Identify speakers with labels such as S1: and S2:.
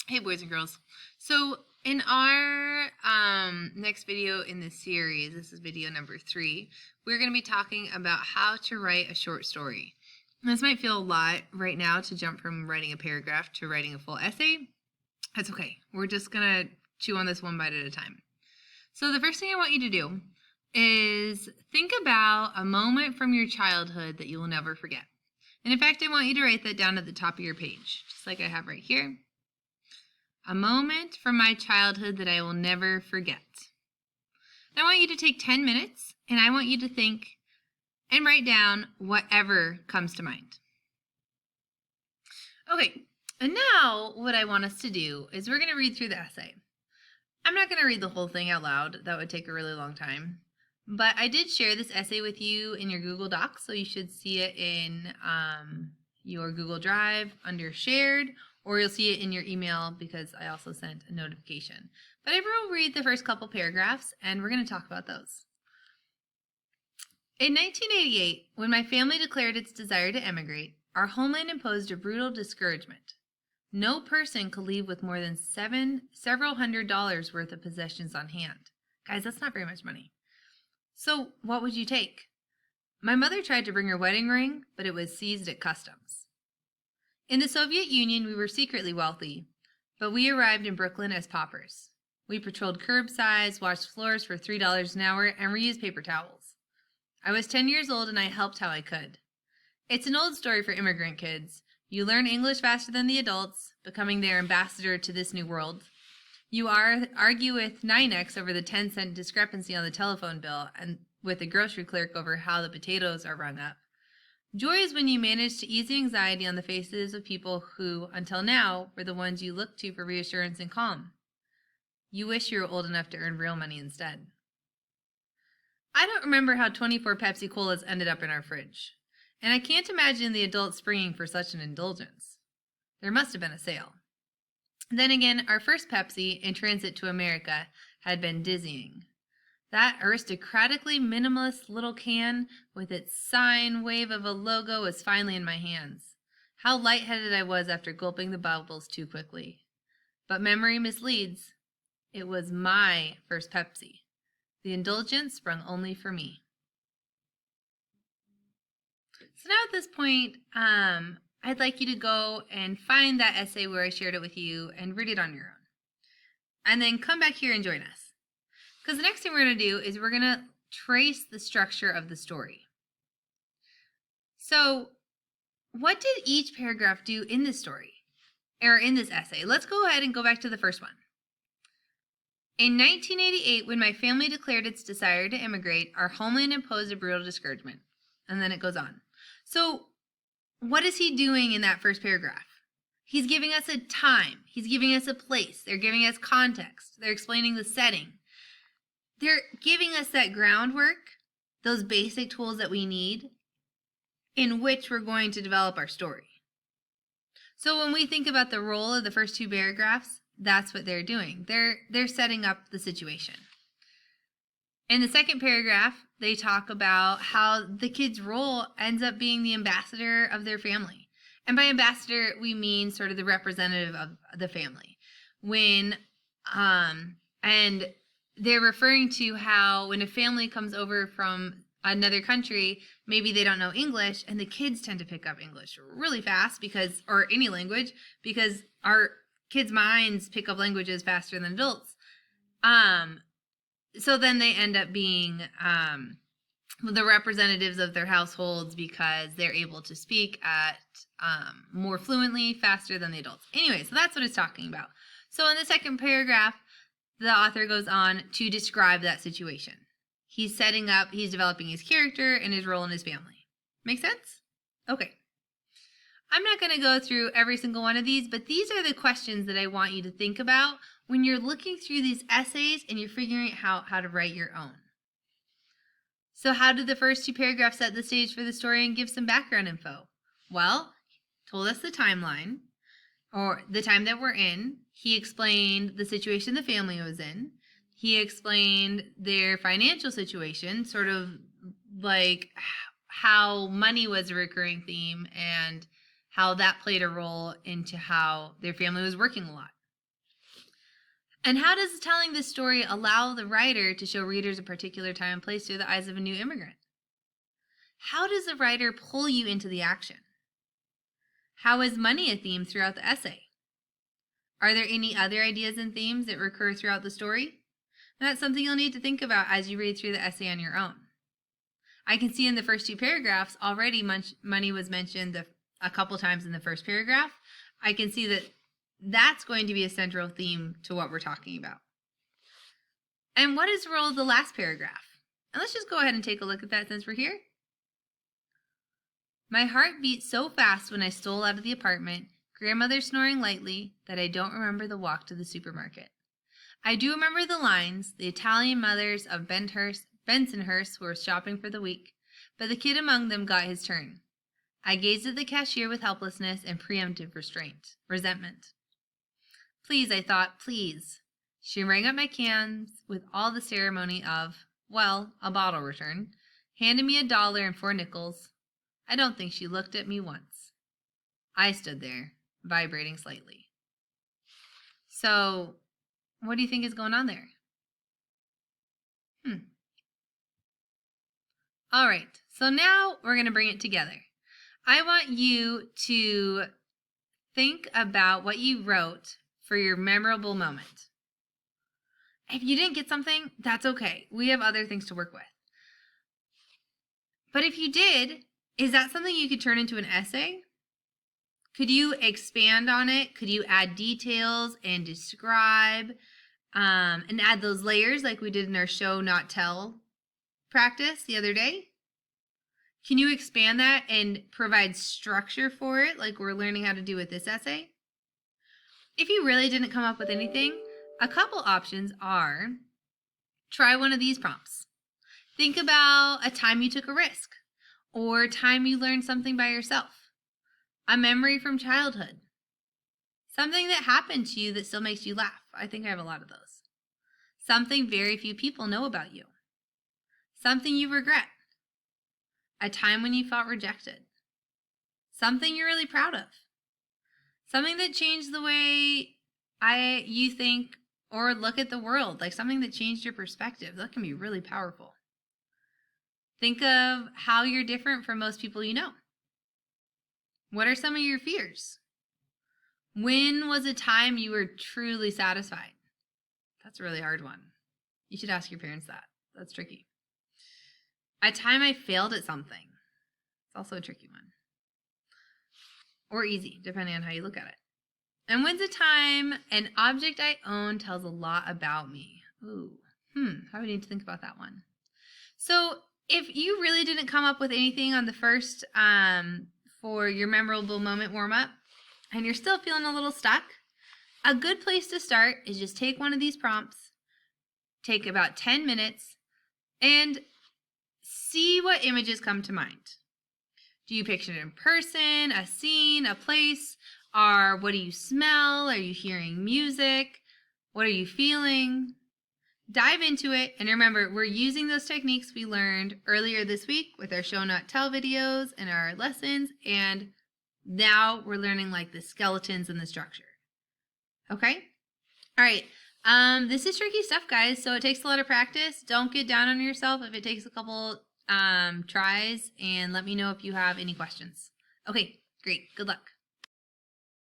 S1: Hey, boys and girls. So, in our next video in this series, this is video number 3, we're going to be talking about how to write a short story. This might feel a lot right now to jump from writing a paragraph to writing a full essay. That's okay. We're just going to chew on this one bite at a time. So, the first thing I want you to do is think about a moment from your childhood that you will never forget. And in fact, I want you to write that down at the top of your page, just like I have right here. A moment from my childhood that I will never forget. I want you to take 10 minutes and I want you to think and write down whatever comes to mind. Okay, and now what I want us to do is we're going to read through the essay. I'm not going to read the whole thing out loud. That would take a really long time. But I did share this essay with you in your Google Docs, so you should see it in your Google Drive under shared, or you'll see it in your email because I also sent a notification. But I will read the first couple paragraphs, and we're going to talk about those. In 1988, when my family declared its desire to emigrate, our homeland imposed a brutal discouragement. No person could leave with more than several $100s worth of possessions on hand. Guys, that's not very much money. So what would you take? My mother tried to bring her wedding ring, but it was seized at customs. In the Soviet Union, we were secretly wealthy, but we arrived in Brooklyn as paupers. We patrolled curbsides, washed floors for $3 an hour, and reused paper towels. I was 10 years old and I helped how I could. It's an old story for immigrant kids. You learn English faster than the adults, becoming their ambassador to this new world. You argue with 9X over the 10-cent discrepancy on the telephone bill and with the grocery clerk over how the potatoes are rung up. Joy is when you manage to ease the anxiety on the faces of people who, until now, were the ones you looked to for reassurance and calm. You wish you were old enough to earn real money instead. I don't remember how 24 Pepsi Colas ended up in our fridge, and I can't imagine the adults springing for such an indulgence. There must have been a sale. Then again, our first Pepsi in transit to America had been dizzying. That aristocratically minimalist little can with its sine wave of a logo was finally in my hands. How lightheaded I was after gulping the bubbles too quickly. But memory misleads. It was my first Pepsi. The indulgence sprung only for me. So now at this point, I'd like you to go and find that essay where I shared it with you and read it on your own. And then come back here and join us. Because the next thing we're going to do is we're going to trace the structure of the story. So, what did each paragraph do in this story? Or in this essay? Let's go ahead and go back to the first one. In 1988, when my family declared its desire to immigrate, our homeland imposed a brutal discouragement. And then it goes on. So, what is he doing in that first paragraph? He's giving us a time. He's giving us a place. They're giving us context. They're explaining the setting. They're giving us that groundwork, those basic tools that we need in which we're going to develop our story. So when we think about the role of the first two paragraphs, that's what they're doing. They're setting up the situation. In the second paragraph, they talk about how the kid's role ends up being the ambassador of their family. And by ambassador, we mean sort of the representative of the family. And they're referring to how when a family comes over from another country, maybe they don't know English, and the kids tend to pick up English really fast or any language, because our kids' minds pick up languages faster than adults. So then they end up being the representatives of their households because they're able to speak at more fluently, faster than the adults. Anyway, so that's what it's talking about. So in the second paragraph, the author goes on to describe that situation. He's developing his character and his role in his family. Make sense? Okay. I'm not going to go through every single one of these, but these are the questions that I want you to think about when you're looking through these essays and you're figuring out how to write your own. So how did the first two paragraphs set the stage for the story and give some background info? Well, he told us the timeline, or the time that we're in. He explained the situation the family was in. He explained their financial situation, sort of like how money was a recurring theme and how that played a role into how their family was working a lot. And how does telling this story allow the writer to show readers a particular time and place through the eyes of a new immigrant? How does the writer pull you into the action? How is money a theme throughout the essay? Are there any other ideas and themes that recur throughout the story? And that's something you'll need to think about as you read through the essay on your own. I can see in the first 2 paragraphs already money was mentioned a couple times in the first paragraph. I can see that that's going to be a central theme to what we're talking about. And what is the role of the last paragraph? And let's just go ahead and take a look at that since we're here. My heart beat so fast when I stole out of the apartment, grandmother snoring lightly, that I don't remember the walk to the supermarket. I do remember the lines, the Italian mothers of Bensonhurst who were shopping for the week, but the kid among them got his turn. I gazed at the cashier with helplessness and preemptive resentment. Please, I thought, please. She rang up my cans with all the ceremony of, well, a bottle return, handed me $1 and 4 nickels. I don't think she looked at me once. I stood there, vibrating slightly. So, what do you think is going on there? All right, so now we're going to bring it together. I want you to think about what you wrote for your memorable moment. If you didn't get something, that's okay. We have other things to work with. But if you did, is that something you could turn into an essay? Could you expand on it? Could you add details and describe and add those layers like we did in our show, not tell practice the other day? Can you expand that and provide structure for it like we're learning how to do with this essay? If you really didn't come up with anything, a couple options are try one of these prompts. Think about a time you took a risk or time you learned something by yourself. A memory from childhood. Something that happened to you that still makes you laugh. I think I have a lot of those. Something very few people know about you. Something you regret. A time when you felt rejected. Something you're really proud of. Something that changed the way you think or look at the world, like something that changed your perspective. That can be really powerful. Think of how you're different from most people you know. What are some of your fears? When was a time you were truly satisfied? That's a really hard one. You should ask your parents that. That's tricky. A time I failed at something. It's also a tricky one. Or easy, depending on how you look at it. And when's a time an object I own tells a lot about me? Ooh, I would need to think about that one. So if you really didn't come up with anything on the first for your memorable moment warm-up, and you're still feeling a little stuck, a good place to start is just take one of these prompts, take about 10 minutes, and see what images come to mind. Do you picture a person, a scene, a place? What do you smell? Are you hearing music? What are you feeling? Dive into it, and remember, we're using those techniques we learned earlier this week with our show not tell videos and our lessons, and now we're learning like the skeletons and the structure. Okay? All right. This is tricky stuff, guys, so it takes a lot of practice. Don't get down on yourself if it takes a couple tries, and let me know if you have any questions. Okay, great. Good luck.